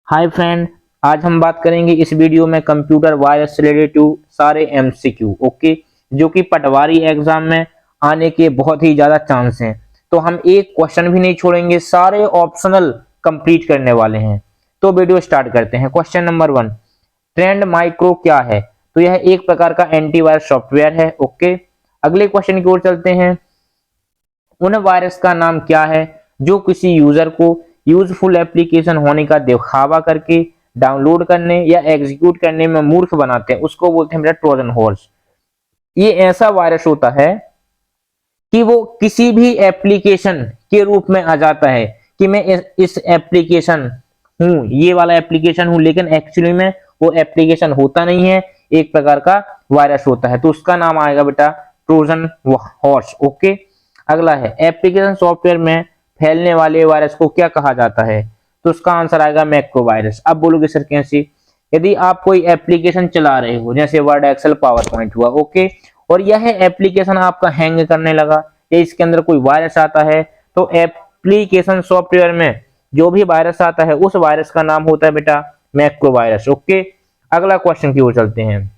Hi friend, आज हम बात करेंगे इस वीडियो में कंप्यूटर वायरस से रिलेटेड टू सारे एमसीक्यू। ओके, जो कि पटवारी एग्जाम में आने के बहुत ही ज्यादा चांस हैं। तो हम एक क्वेश्चन भी नहीं छोड़ेंगे, सारे ऑप्शनल कंप्लीट करने वाले हैं। तो वीडियो स्टार्ट करते हैं। क्वेश्चन नंबर 1, ट्रेंड माइक्रो क्या है? तो यह एक प्रकार का एंटीवायरस सॉफ्टवेयर है। ओके, अगले क्वेश्चन की ओर चलते हैं। उन वायरस का नाम क्या है जो किसी यूजर को यूजफुल एप्लीकेशन होने का दिखावा करके डाउनलोड करने या एग्जीक्यूट करने में मूर्ख बनाते हैं? उसको बोलते हैं बेटा ट्रोजन हॉर्स। ये ऐसा वायरस होता है कि वो किसी भी एप्लीकेशन के रूप में आ जाता है कि मैं इस एप्लीकेशन हूं, ये वाला एप्लीकेशन हूं, लेकिन एक्चुअली में वो एप्लीकेशन होता नहीं है, एक प्रकार का वायरस होता है। तो उसका नाम आएगा बेटा ट्रोजन हॉर्स। ओके, अगला है एप्लीकेशन सॉफ्टवेयर में फैलने वाले वायरस को क्या कहा जाता है? तो उसका आंसर आएगा मैक्रो वायरस। अब बोलोगे सर कैसे? यदि आप कोई एप्लीकेशन चला रहे हो, जैसे वर्ड, एक्सेल, पावर पॉइंट हुआ, ओके, और यह एप्लीकेशन आपका हैंग करने लगा या इसके अंदर कोई वायरस आता है, तो एप्लीकेशन सॉफ्टवेयर में जो भी वायरस आता है उस वायरस का नाम होता है बेटा मैक्रो वायरस। ओके, अगला क्वेश्चन की ओर चलते हैं।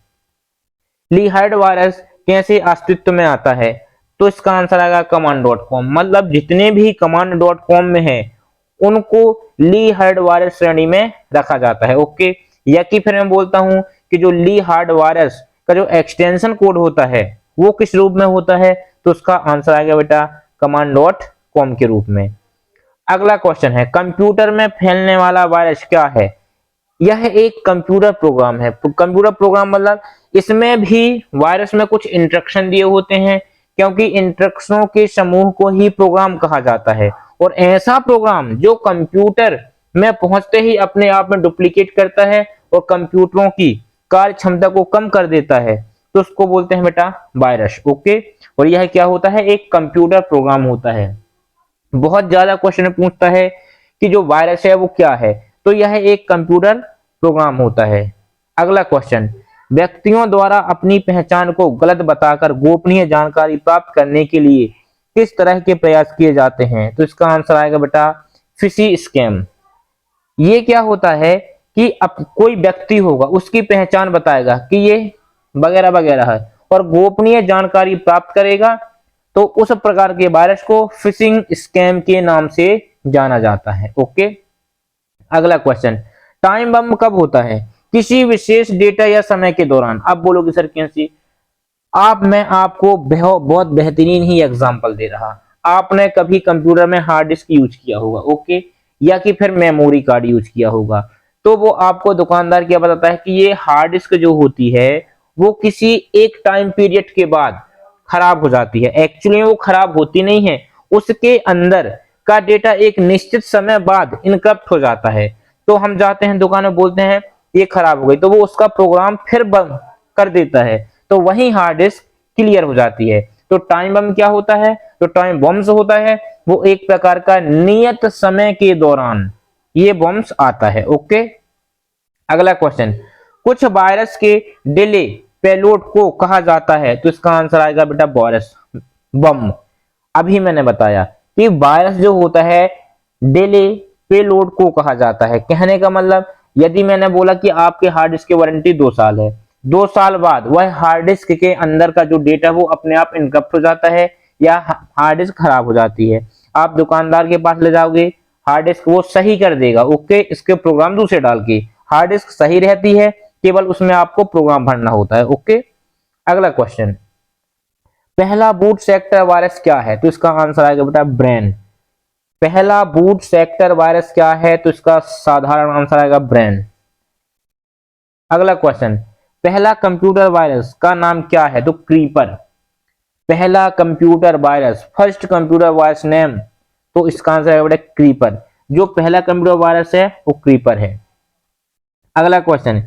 लीहार्ड वायरस कैसे अस्तित्व में आता है? तो इसका आंसर आएगा कमांड डॉट कॉम। मतलब जितने भी कमांड डॉट कॉम में है उनको लीहार्ड वायरस श्रेणी में रखा जाता है। ओके, या कि फिर मैं बोलता हूं कि जो लीहार्ड वायरस का जो एक्सटेंशन कोड होता है वो किस रूप में होता है? तो उसका आंसर आएगा बेटा कमांड डॉट कॉम के रूप में। अगला क्वेश्चन है कंप्यूटर में फैलने वाला वायरस क्या है? यह एक कंप्यूटर प्रोग्राम है। कंप्यूटर प्रोग्राम मतलब इसमें भी वायरस में कुछ इंस्ट्रक्शन दिए होते हैं, क्योंकि इंस्ट्रक्शनों के समूह को ही प्रोग्राम कहा जाता है। और ऐसा प्रोग्राम जो कंप्यूटर में पहुंचते ही अपने आप में डुप्लीकेट करता है और कंप्यूटरों की कार्य क्षमता को कम कर देता है, तो उसको बोलते हैं बेटा वायरस। ओके, और यह क्या होता है? एक कंप्यूटर प्रोग्राम होता है। बहुत ज्यादा क्वेश्चन पूछता है कि जो वायरस है वो क्या है, तो यह एक कंप्यूटर प्रोग्राम होता है। अगला क्वेश्चन, व्यक्तियों द्वारा अपनी पहचान को गलत बताकर गोपनीय जानकारी प्राप्त करने के लिए किस तरह के प्रयास किए जाते हैं? तो इसका आंसर आएगा बेटा फिशी स्कैम। ये क्या होता है कि अब कोई व्यक्ति होगा, उसकी पहचान बताएगा कि ये वगैरह वगैरह है और गोपनीय जानकारी प्राप्त करेगा, तो उस प्रकार के वायरस को फिशिंग स्कैम के नाम से जाना जाता है। ओके, अगला क्वेश्चन, टाइम बम कब होता है? किसी विशेष डेटा या समय के दौरान। अब बोलोगे सर कैसे? मैं आपको बहुत बेहतरीन ही एग्जांपल दे रहा। आपने कभी कंप्यूटर में हार्ड डिस्क यूज किया होगा, ओके, या कि फिर मेमोरी कार्ड यूज किया होगा, तो वो आपको दुकानदार क्या बताता है कि ये हार्ड डिस्क जो होती है वो किसी एक टाइम पीरियड के बाद खराब हो जाती है। एक्चुअली वो खराब होती नहीं है, उसके अंदर का डेटा एक निश्चित समय बाद इनकप्ट हो जाता है। तो हम जाते हैं दुकान में, बोलते हैं ये खराब हो गई, तो वो उसका प्रोग्राम फिर बंद कर देता है, तो वही हार्ड डिस्क क्लियर हो जाती है। तो टाइम बम क्या होता है? तो टाइम बम्स होता है वो एक प्रकार का नियत समय के दौरान ये बम्स आता है। ओके, अगला क्वेश्चन, कुछ वायरस के डिले पेलोड को कहा जाता है? तो इसका आंसर आएगा बेटा वायरस बम। अभी मैंने बताया कि वायरस जो होता है डिले पेलोड को कहा जाता है। कहने का मतलब, यदि मैंने बोला कि आपके हार्ड डिस्क की वारंटी 2 साल है, 2 साल बाद वह हार्ड डिस्क के अंदर का जो डेटा वो अपने आप इनकप्ट हो जाता है या हार्ड डिस्क खराब हो जाती है, आप दुकानदार के पास ले जाओगे, हार्ड डिस्क वो सही कर देगा। ओके, इसके प्रोग्राम दूसरे डाल के हार्ड डिस्क सही रहती है, केवल उसमें आपको प्रोग्राम भरना होता है। ओके, अगला क्वेश्चन, पहला बूट सेक्टर वायरस क्या है? तो इसका आंसर आएगा बेटा ब्रेन। पहला बूट सेक्टर वायरस क्या है? तो इसका साधारण आंसर आएगा ब्रेन। अगला क्वेश्चन, पहला कंप्यूटर वायरस का नाम क्या है? तो क्रीपर। पहला computer virus, first computer virus name, तो इसका आंसर आएगा बेटा क्रीपर। जो पहला कंप्यूटर वायरस है वो क्रीपर है। अगला क्वेश्चन,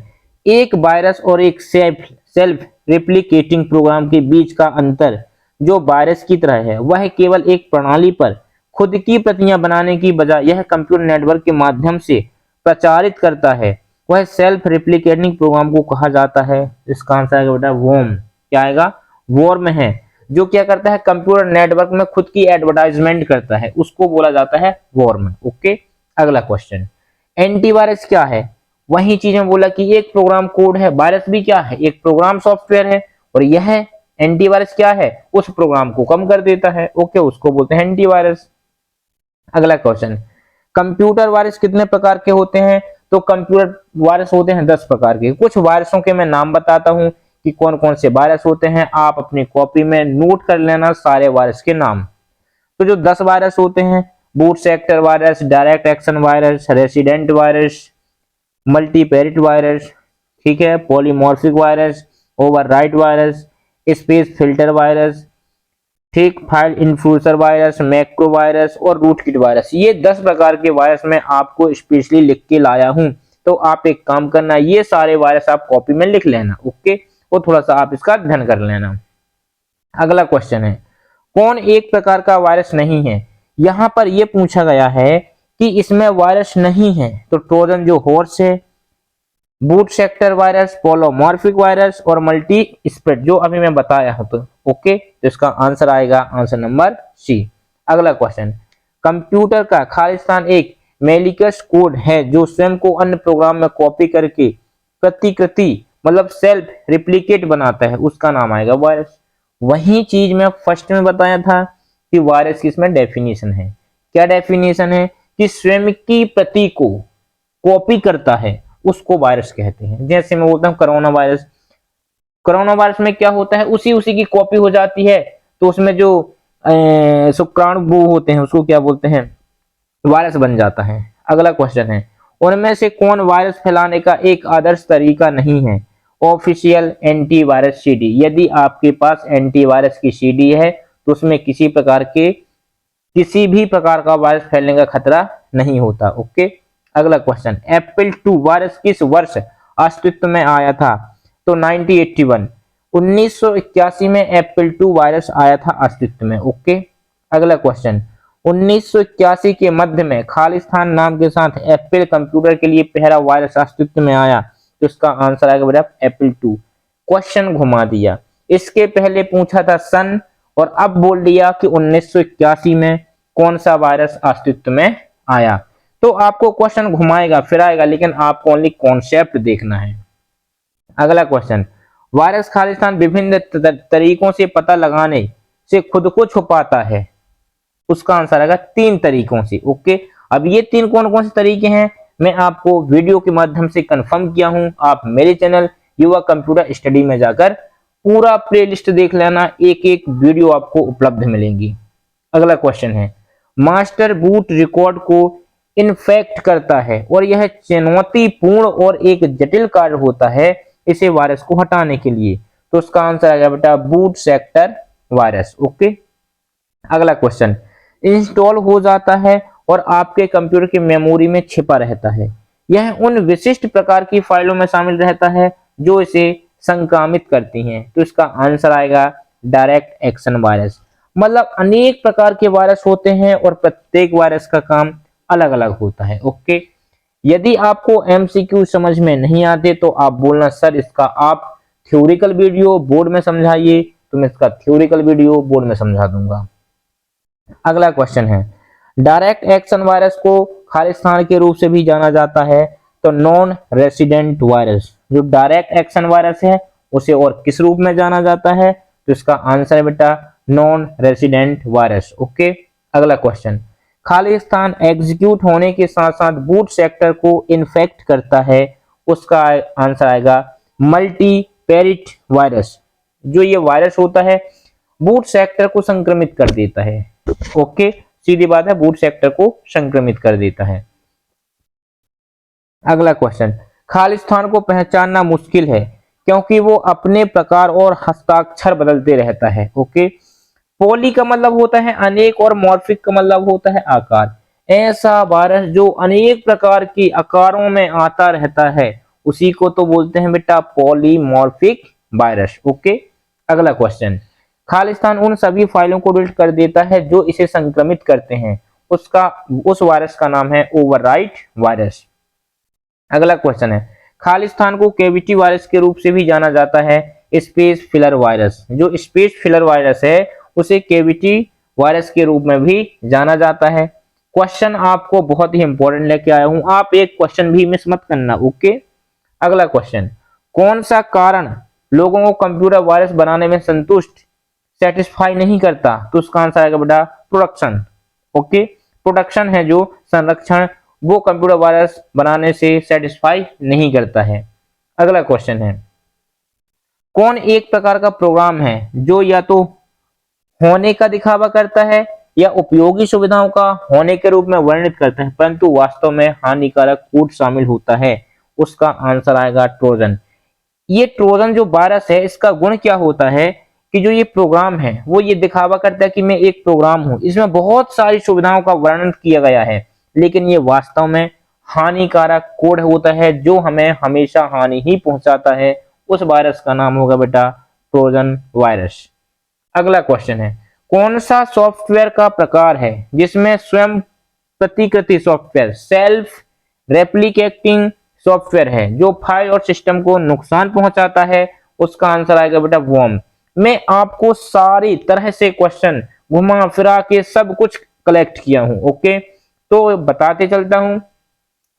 एक वायरस और एक सेल्फ रेप्लिकेटिंग प्रोग्राम के बीच का अंतर जो वायरस की तरह है, वह केवल एक प्रणाली पर खुद की प्रतियां बनाने की बजाय यह कंप्यूटर नेटवर्क के माध्यम से प्रचारित करता है, वह सेल्फ रेप्लिकेटिंग प्रोग्राम को कहा जाता है। इसका आंसर आएगा बेटा वॉर्म। क्या आएगा? वॉर्म है। जो क्या करता है कंप्यूटर नेटवर्क में खुद की एडवर्टाइजमेंट करता है, उसको बोला जाता है वॉर्म। ओके, अगला क्वेश्चन, एंटीवायरस क्या है, वही चीज में बोला कि एक प्रोग्राम कोड है, वायरस भी क्या है, एक प्रोग्राम सॉफ्टवेयर है, और यह एंटीवायरस क्या है, उस प्रोग्राम को कम कर देता है। ओके, उसको बोलते हैं एंटीवायरस। अगला क्वेश्चन, कंप्यूटर वायरस कितने प्रकार के होते हैं? तो कंप्यूटर वायरस होते हैं 10 प्रकार के। कुछ वायरसों के मैं नाम बताता हूं कि कौन कौन से वायरस होते हैं, आप अपनी कॉपी में नोट कर लेना सारे वायरस के नाम। तो जो 10 वायरस होते हैं, boot sector virus, direct action virus, resident virus, multipartite virus, ठीक है, polymorphic virus, overwrite virus, space filter virus, ठीक, file infector virus, macro virus और रूटकिट वायरस। ये 10 प्रकार के वायरस मैं आपको स्पेशली लिख के लाया हूं। तो आप एक काम करना, ये सारे वायरस आप कॉपी में लिख लेना। ओके, और थोड़ा सा आप इसका अध्ययन कर लेना। अगला क्वेश्चन है, कौन एक प्रकार का वायरस नहीं है? यहां पर यह पूछा गया है कि इसमें वायरस नहीं है। तो ट्रोजन जो हॉर्स है, बूट सेक्टर वायरस, पोलोमॉर्फिक वायरस और मल्टी स्प्रेड जो अभी मैं बताया हूं। तो ओके, तो इसका आंसर आएगा आंसर नंबर सी। अगला क्वेश्चन, कंप्यूटर का खालिस्तान एक मेलिकस कोड है जो स्वयं को अन्य प्रोग्राम में कॉपी करके प्रतिकृति मतलब सेल्फ रिप्लिकेट बनाता है, उसका नाम आएगा वायरस। वही चीज मैं फर्स्ट में बताया था कि वायरस की इसमें डेफिनेशन है। क्या डेफिनेशन है? कि स्वयं की प्रति को कॉपी करता है, उसको वायरस कहते हैं। जैसे मैं बोलता हूँ कोरोना वायरस, कोरोना वायरस में क्या होता है, उसी की कॉपी हो जाती है, तो उसमें जो शुक्राणु होते हैं उसको क्या बोलते हैं, वायरस बन जाता है। अगला क्वेश्चन है, उनमें से कौन वायरस फैलाने का एक आदर्श तरीका नहीं है? Official antivirus CD. यदि आपके पास एंटीवायरस की सीडी है तो उसमें किसी भी प्रकार का वायरस फैलने का खतरा नहीं होता। ओके, अगला क्वेश्चन, एप्पल 2 वायरस किस वर्ष अस्तित्व में आया था? तो 1981, 1981 में एप्पल 2 वायरस आया था अस्तित्व में। ओके, अगला क्वेश्चन, 1981 के मध्य में खालिस्तान नाम के साथ एप्पल कंप्यूटर के लिए पहला वायरस अस्तित्व में आया, तो इसका आंसर आएगा बेटा एप्पल 2। क्वेश्चन घुमा दिया, इसके पहले पूछा था सन और अब बोल दिया कि 1981 में कौन सा वायरस अस्तित्व में आया। तो आपको क्वेश्चन घुमाएगा फिराएगा, लेकिन आपको ओनली कॉन्सेप्ट देखना है। अगला क्वेश्चन, वायरस खालिस्तान विभिन्न तरीकों से पता लगाने से खुद को छुपाता है, उसका आंसर आएगा 3 तरीकों से। ओके, अब ये 3 कौन कौन से तरीके हैं मैं आपको वीडियो के माध्यम से कंफर्म किया हूं। आप मेरे चैनल युवा कंप्यूटर स्टडी में जाकर पूरा प्लेलिस्ट देख लेना, एक एक वीडियो आपको उपलब्ध मिलेंगी। अगला क्वेश्चन है, मास्टर बूट रिकॉर्ड को इन्फेक्ट करता है और यह चुनौतीपूर्ण और एक जटिल कार्य होता है इसे वायरस को हटाने के लिए, तो उसका आंसर आएगा बेटा बूट सेक्टर वायरस। ओके, अगला क्वेश्चन, इंस्टॉल हो जाता है और आपके कंप्यूटर की मेमोरी में छिपा रहता है, यह उन विशिष्ट प्रकार की फाइलों में शामिल रहता है जो इसे संक्रमित करती हैं, तो इसका आंसर आएगा डायरेक्ट एक्शन वायरस। मतलब अनेक प्रकार के वायरस होते हैं और प्रत्येक वायरस का काम अलग अलग होता है। ओके, यदि आपको एमसीक्यू समझ में नहीं आते तो आप बोलना सर इसका आप थ्योरिकल वीडियो बोर्ड में समझाइए, तो मैं इसका थ्योरिकल वीडियो बोर्ड में समझा दूंगा। अगला क्वेश्चन है, डायरेक्ट एक्शन वायरस को खालिस्तान के रूप से भी जाना जाता है, तो नॉन रेसिडेंट वायरस जो डायरेक्ट एक्शन वायरस है उसे और किस रूप में जाना जाता है, तो इसका आंसर है बेटा नॉन रेसिडेंट वायरस। ओके, अगला क्वेश्चन, खालिस्तान एग्जीक्यूट होने के साथ साथ बूट सेक्टर को इन्फेक्ट करता है, उसका आंसर आएगा मल्टीपेरिट वायरस। जो ये वायरस होता है बूट सेक्टर को संक्रमित कर देता है। ओके, सीधी बात है, बूट सेक्टर को संक्रमित कर देता है। अगला क्वेश्चन, खालिस्तान को पहचानना मुश्किल है क्योंकि वो अपने प्रकार और हस्ताक्षर बदलते रहता है। ओके, पॉली का मतलब होता है अनेक और मॉर्फिक का मतलब होता है आकार। ऐसा वायरस जो अनेक प्रकार के आकारों में आता रहता है उसी को तो बोलते हैं बेटा पॉलीमॉर्फिक वायरस। ओके, अगला क्वेश्चन, खालिस्तान उन सभी फाइलों को डिलीट कर देता है जो इसे संक्रमित करते हैं, उस वायरस का नाम है ओवरराइट वायरस। अगला क्वेश्चन है, खालिस्तान को कैविटी वायरस के रूप से भी जाना जाता है, स्पेस फिलर वायरस। जो स्पेस फिलर वायरस है उसे कैविटी वायरस के रूप में भी जाना जाता है। क्वेश्चन आपको बहुत ही इंपॉर्टेंट लेके आया हूं, आप एक क्वेश्चन भी मिस मत करना। ओके, अगला क्वेश्चन, कौन सा कारण लोगों को कंप्यूटर वायरस बनाने में सेटिस्फाई नहीं करता? तो उसका आंसर आएगा बेटा प्रोडक्शन। ओके, प्रोडक्शन है जो संरक्षण, वो कंप्यूटर वायरस बनाने से सेटिस्फाई नहीं करता है। अगला क्वेश्चन है, कौन एक प्रकार का प्रोग्राम है जो या तो होने का दिखावा करता है या उपयोगी सुविधाओं का होने के रूप में वर्णित करता है परंतु वास्तव में हानिकारक कोड शामिल होता है? उसका आंसर आएगा ट्रोजन। ये ट्रोजन जो वायरस है, इसका गुण क्या होता है कि जो ये प्रोग्राम है वो ये दिखावा करता है कि मैं एक प्रोग्राम हूं, इसमें बहुत सारी सुविधाओं का वर्णन किया गया है, लेकिन ये वास्तव में हानिकारक कोड होता है जो हमें हमेशा हानि ही पहुंचाता है। उस वायरस का नाम होगा बेटा ट्रोजन वायरस। अगला क्वेश्चन है, कौन सा सॉफ्टवेयर का प्रकार है जिसमें स्वयं प्रतिकृति सॉफ्टवेयर सेल्फ रेप्लिकेटिंग सॉफ्टवेयर है जो फाइल और सिस्टम को नुकसान पहुंचाता है? उसका आंसर आएगा बेटा वर्म। मैं आपको सारी तरह से क्वेश्चन घुमा फिरा के सब कुछ कलेक्ट किया हूं। ओके, तो बताते चलता हूं,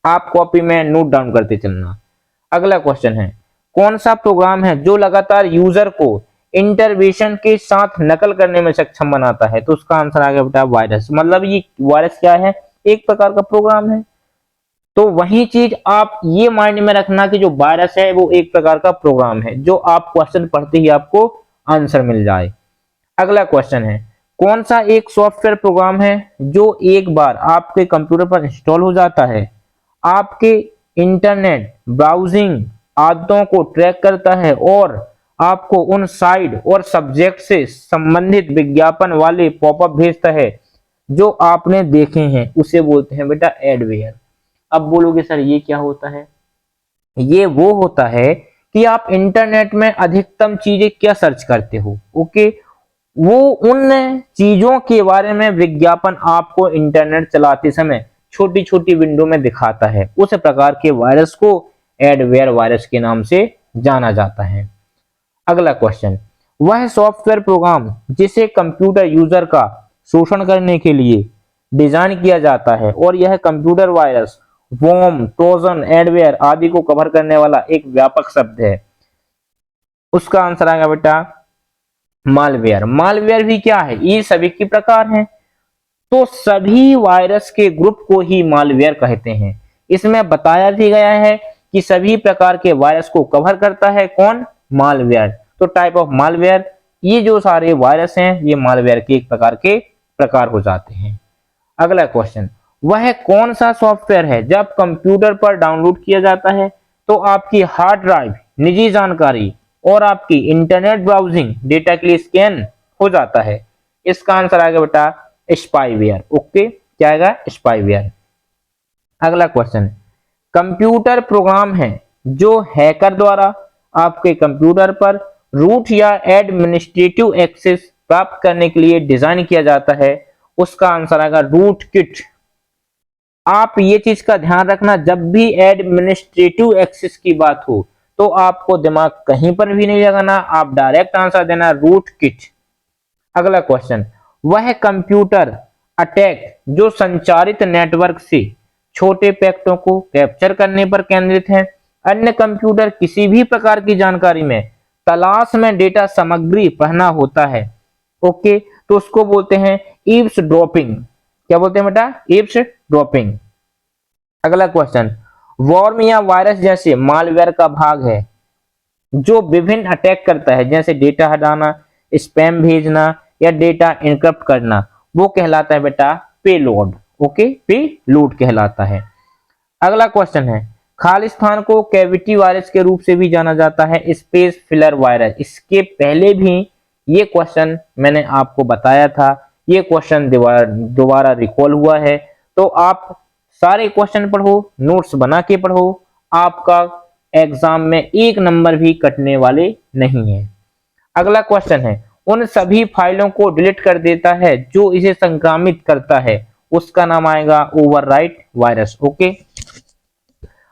आप कॉपी में नोट डाउन करते चलना। अगला क्वेश्चन है, कौन सा प्रोग्राम है जो लगातार यूजर को इंटरवेशन के साथ नकल करने में सक्षम बनाता है? तो उसका आंसर आ गया बेटा वायरस। मतलब ये वायरस क्या है? एक प्रकार का प्रोग्राम है। तो वही चीज आप ये माइंड में रखना कि जो वायरस है वो एक प्रकार का प्रोग्राम है, जो आप क्वेश्चन पढ़ते ही आपको आंसर मिल जाए। अगला क्वेश्चन है, कौन सा एक सॉफ्टवेयर प्रोग्राम है जो एक बार आपके कंप्यूटर पर इंस्टॉल हो जाता है आपके इंटरनेट ब्राउजिंग आदतों को ट्रैक करता है और आपको उन साइट और सब्जेक्ट से संबंधित विज्ञापन वाले पॉपअप भेजता है जो आपने देखे हैं? उसे बोलते हैं बेटा एडवेयर। अब बोलोगे सर ये क्या होता है? ये वो होता है कि आप इंटरनेट में अधिकतम चीजें क्या सर्च करते हो। ओके, वो उन चीजों के बारे में विज्ञापन आपको इंटरनेट चलाते समय छोटी छोटी विंडो में दिखाता है। उस प्रकार के वायरस को एडवेयर वायरस के नाम से जाना जाता है। अगला क्वेश्चन, वह सॉफ्टवेयर प्रोग्राम जिसे कंप्यूटर यूजर का शोषण करने के लिए डिजाइन किया जाता है और यह computer virus worm trojan adware आदि को कवर करने वाला एक व्यापक शब्द है? उसका आंसर आएगा बेटा मालवेयर। मालवेयर भी क्या है? ये सभी के प्रकार हैं, तो सभी वायरस के ग्रुप को ही मालवेयर कहते हैं। इसमें बताया भी गया है कि सभी प्रकार के वायरस को कवर करता है कौन? मालवेयर। तो टाइप ऑफ मालवेयर, ये जो सारे वायरस हैं ये मालवेयर के एक प्रकार के प्रकार हो जाते हैं। अगला क्वेश्चन, वह कौन सा सॉफ्टवेयर है जब कंप्यूटर पर डाउनलोड किया जाता है तो आपकी हार्ड ड्राइव, निजी जानकारी और आपकी इंटरनेट ब्राउजिंग डेटा के लिए स्कैन हो जाता है? इसका आंसर आएगा बेटा स्पाईवेयर। ओके, क्या आएगा? स्पाईवेयर। अगला क्वेश्चन, कंप्यूटर प्रोग्राम है जो हैकर द्वारा आपके कंप्यूटर पर रूट या एडमिनिस्ट्रेटिव एक्सेस प्राप्त करने के लिए डिजाइन किया जाता है? उसका आंसर आएगा रूट किट। आप ये चीज का ध्यान रखना, जब भी एडमिनिस्ट्रेटिव एक्सेस की बात हो तो आपको दिमाग कहीं पर भी नहीं लगाना, आप डायरेक्ट आंसर देना रूट किट। अगला क्वेश्चन, वह कंप्यूटर अटैक जो संचारित नेटवर्क से छोटे पैकेटों को कैप्चर करने पर केंद्रित है, अन्य कंप्यूटर किसी भी प्रकार की जानकारी में तलाश में डेटा सामग्री पढ़ना होता है? ओके, तो उसको बोलते हैं ईव्स ड्रॉपिंग। क्या बोलते हैं बेटा? Eaves dropping. अगला क्वेश्चन, वॉर्म या वायरस जैसे मालवेयर का भाग है जो विभिन्न अटैक करता है जैसे डेटा हटाना, स्पैम भेजना या डेटा इनक्रप्ट करना, वो कहलाता है बेटा पेलोड। ओके, पेलोड कहलाता है। अगला क्वेश्चन है, खालिस्तान को कैविटी वायरस के रूप से भी जाना जाता है, स्पेस फिलर वायरस। इसके पहले भी ये क्वेश्चन मैंने आपको बताया था, ये क्वेश्चन दोबारा रिकॉल हुआ है, तो आप सारे क्वेश्चन पढ़ो, नोट्स बना के पढ़ो, आपका एग्जाम में एक नंबर भी कटने वाले नहीं है। अगला क्वेश्चन है, उन सभी फाइलों को डिलीट कर देता है जो इसे संक्रमित करता है, उसका नाम आएगा ओवरराइट वायरस। ओके,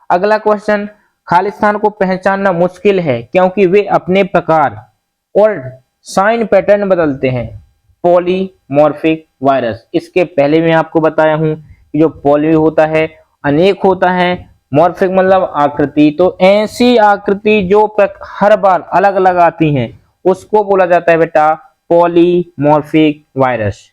अगला क्वेश्चन, खालिस्तान को पहचानना मुश्किल है क्योंकि वे अपने प्रकार और साइन पैटर्न बदलते हैं, पॉलीमॉर्फिक वायरस। इसके पहले मैं आपको बताया हूं जो पॉली होता है अनेक होता है, मॉर्फिक मतलब आकृति, तो ऐसी आकृति जो हर बार अलग अलग आती हैं उसको बोला जाता है बेटा पॉलीमॉर्फिक वायरस।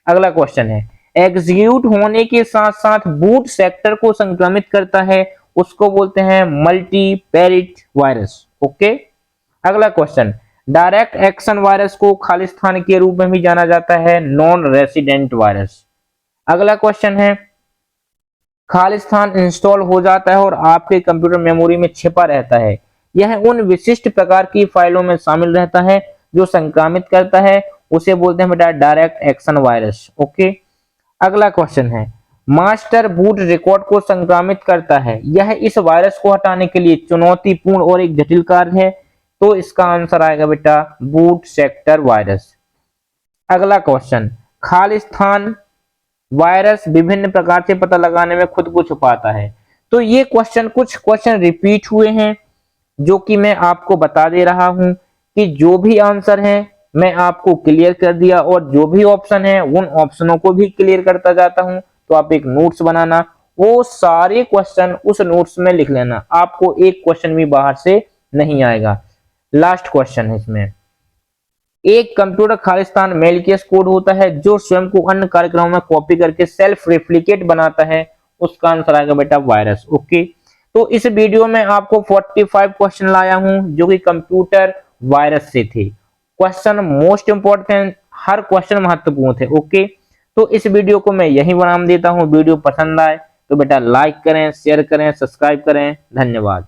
अगला क्वेश्चन है, एग्जीक्यूट होने के साथ साथ बूट सेक्टर को संक्रमित करता है उसको बोलते हैं मल्टीपेरिट वायरस। ओके। अगला क्वेश्चन, डायरेक्ट एक्शन वायरस को खालिस्तान के रूप में भी जाना जाता है नॉन रेसिडेंट वायरस। अगला क्वेश्चन है, खालिस्तान इंस्टॉल हो जाता है और आपके कंप्यूटर मेमोरी में छिपा रहता है, यह उन विशिष्ट प्रकार की फाइलों में शामिल रहता है जो संक्रमित करता है, उसे बोलते हैं बेटा डायरेक्ट एक्शन वायरस। ओके। अगला क्वेश्चन है, मास्टर बूट रिकॉर्ड को संक्रमित करता है, यह इस वायरस को हटाने के लिए चुनौतीपूर्ण और एक जटिल कार्य है, तो इसका आंसर आएगा बेटा बूट सेक्टर वायरस। अगला क्वेश्चन, खालिस्तान वायरस विभिन्न प्रकार से पता लगाने में खुद को छुपाता है, तो ये कुछ क्वेश्चन रिपीट हुए हैं जो कि मैं आपको बता दे रहा हूं कि जो भी आंसर है मैं आपको क्लियर कर दिया और जो भी ऑप्शन है उन ऑप्शनों को भी क्लियर करता जाता हूं। तो आप एक नोट्स बनाना, वो सारे क्वेश्चन उस नोट्स में लिख लेना, आपको एक क्वेश्चन भी बाहर से नहीं आएगा। लास्ट क्वेश्चन है इसमें, एक कंप्यूटर खालिस्तान मेलिशियस कोड होता है जो स्वयं को अन्य कार्यक्रमों में कॉपी करके सेल्फ रेप्लिकेट बनाता है, उसका आंसर आएगा बेटा वायरस। ओके। तो इस वीडियो में आपको 45 क्वेश्चन लाया हूं जो कि कंप्यूटर वायरस से थे। क्वेश्चन मोस्ट इंपॉर्टेंट, हर क्वेश्चन महत्वपूर्ण थे। ओके। तो इस वीडियो को मैं यही विराम देता हूं। वीडियो पसंद आए तो बेटा लाइक करें, शेयर करें, सब्सक्राइब करें। धन्यवाद।